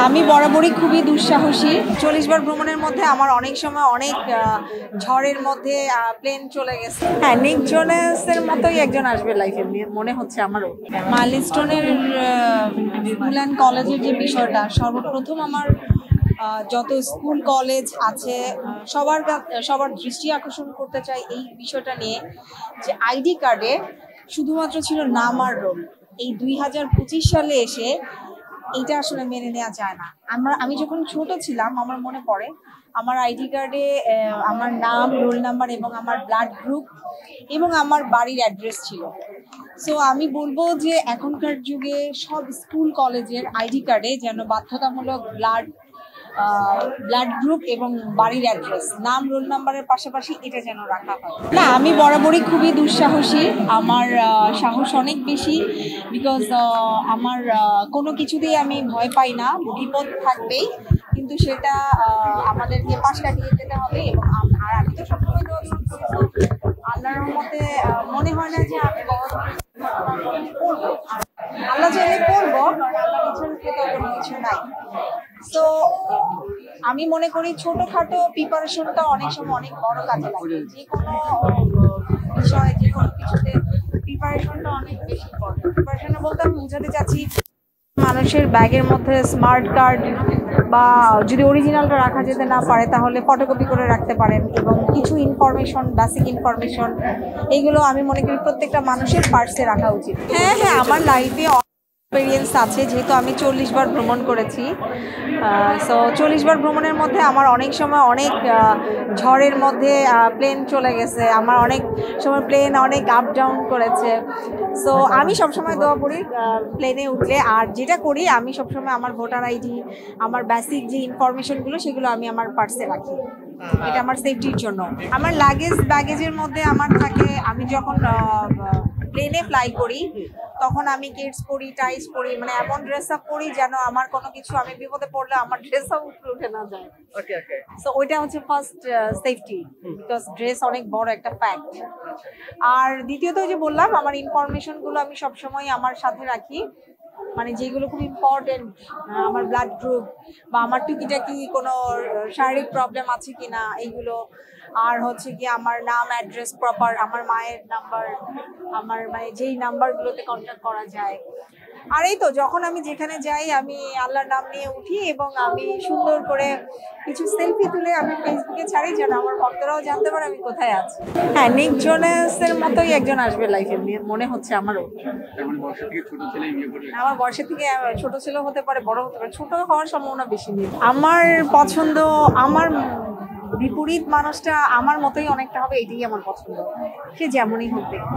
আমি বরাবরই খুবই দুঃসাহসী। 40 বার ভ্রমণের মধ্যে আমার অনেক সময় অনেক ঝড়ের মধ্যে প্লেন চলে গেছে। হ্যাঁ, নিক জোনাসের মতোই একজন আসবে লাইফে মনে হচ্ছে আমারও। মাইলস্টোনের স্কুল অ্যান্ড কলেজের যে বিষয়টা, সর্বপ্রথম আমার যত স্কুল কলেজ আছে সবার দৃষ্টি আকর্ষণ করতে চাই এই বিষয়টা নিয়ে, যে আইডি কার্ডে শুধুমাত্র ছিল নাম আর রোল। এই 2025 সালে এসে এইটা আসলে মেনে নেওয়া যায় না। আমি যখন ছোট ছিলাম আমার মনে পড়ে আমার আইডি কার্ডে আমার নাম, রোল নাম্বার এবং আমার ব্লাড গ্রুপ এবং আমার বাড়ির অ্যাড্রেস ছিল। সো আমি বলবো যে এখনকার যুগে সব স্কুল কলেজের আইডি কার্ডে যেন বাধ্যতামূলক ব্লাড গ্রুপ এবং বাড়ির অ্যাড্রেস, নাম, রোল নাম্বারের পাশাপাশি এটা যেন রাখা হয়। না, আমি বরাবরই খুবই দুঃসাহসী। আমার সাহস অনেক বেশি, বিকজ আমার কোনো কিছুতেই আমি ভয় পাই না। বিপদ থাকবেই, কিন্তু সেটা আমাদেরকে পাশ কাটিয়ে যেতে হবে। এবং আমি তো সবসময় আল্লাহর রহমতে মনে হয় না যে আমি করবো। আল্লাহ চাইলে করবো, কোনো কিছু নাই। তো আমি মনে করি ছোটখাটো প্রিপারেশনটা অনেক সময় অনেক বড় কাজে লাগে। যে কোনো বিষয়ে, যে কোনো কিছুতে প্রিপারেশনটা অনেক বেশি বড়। প্রিপারেশন বলতে আমি বোঝাতে চাচ্ছি মানুষের ব্যাগের মধ্যে স্মার্ট কার্ড বা যদি অরিজিনালটা রাখা যেতে না পারে তাহলে ফটোকপি করে রাখতে পারেন, এবং কিছু ইনফরমেশন, বেসিক ইনফরমেশন, এইগুলো আমি মনে করি প্রত্যেকটা মানুষের পার্সে রাখা উচিত। হ্যাঁ, আমার লাইফে এক্সপেরিয়েন্স আছে, যেহেতু আমি 40 বার ভ্রমণ করেছি। সো 40 বার ভ্রমণের মধ্যে আমার অনেক সময় অনেক ঝড়ের মধ্যে প্লেন চলে গেছে। আমার অনেক সময় প্লেন অনেক আপ ডাউন করেছে। সো আমি সবসময় দোয়া করি প্লেনে উঠলে। আর যেটা করি, আমি সবসময় আমার ভোটার আইডি, আমার বেসিক যে ইনফরমেশনগুলো সেগুলো আমি আমার পার্সে রাখি। এটা আমার সেফটির জন্য। আমার ব্যাগেজের মধ্যে আমার থাকে, আমি যখন প্লেনে ফ্লাই করি তখন আমি কিডস পরি, টাইস পরি, মানে এমন ড্রেস আপ পরি যেন আমার কোনো কিছু, আমি বিপদে পড়লে আমার ড্রেস আপ উপরে উঠে না যায়। সো ওইটা হচ্ছে ফার্স্ট সেফটি, বিকজ ড্রেস অনেক বড় একটা ফ্যাক্ট। আর দ্বিতীয়ত যে বললাম, আমার ইনফরমেশনগুলো আমি সবসময় আমার সাথে রাখি, মানে যেগুলো খুব ইম্পর্টেন্ট, আমার ব্লাড গ্রুপ বা আমার টুকিটাকি কোনো শারীরিক প্রবলেম আছে কিনা এইগুলো। আর হচ্ছে কি আমার নাম, অ্যাড্রেস প্রপার, আমার মায়ের নাম্বার, আমার মানে যেই নাম্বারগুলোতে কন্ট্যাক্ট করা যায়। আর এই তো, যখন আমি যেখানে যাই আমি আল্লাহর নাম নিয়ে উঠি এবং আমি সুন্দর করে কিছু সেলফি তুলে আমি ফেসবুকে ছাড়ি, যেন আমার ভক্তরাও জানতে পারে আমি কোথায় আছি। হ্যাঁ, নিক জোনাসের মতোই একজন আসবে লাইফে মনে হচ্ছে আমারও। আমার বয়সের থেকে ছোট ছেলে হতে পারে, বড় হতে পারে, ছোট হওয়ার সম্ভাবনা বেশি নেই। আমার পছন্দ, আমার বিপরীত মানুষটা আমার মতোই অনেকটা হবে, এটাই আমার পছন্দ, সে যেমনই হোক দেখতে।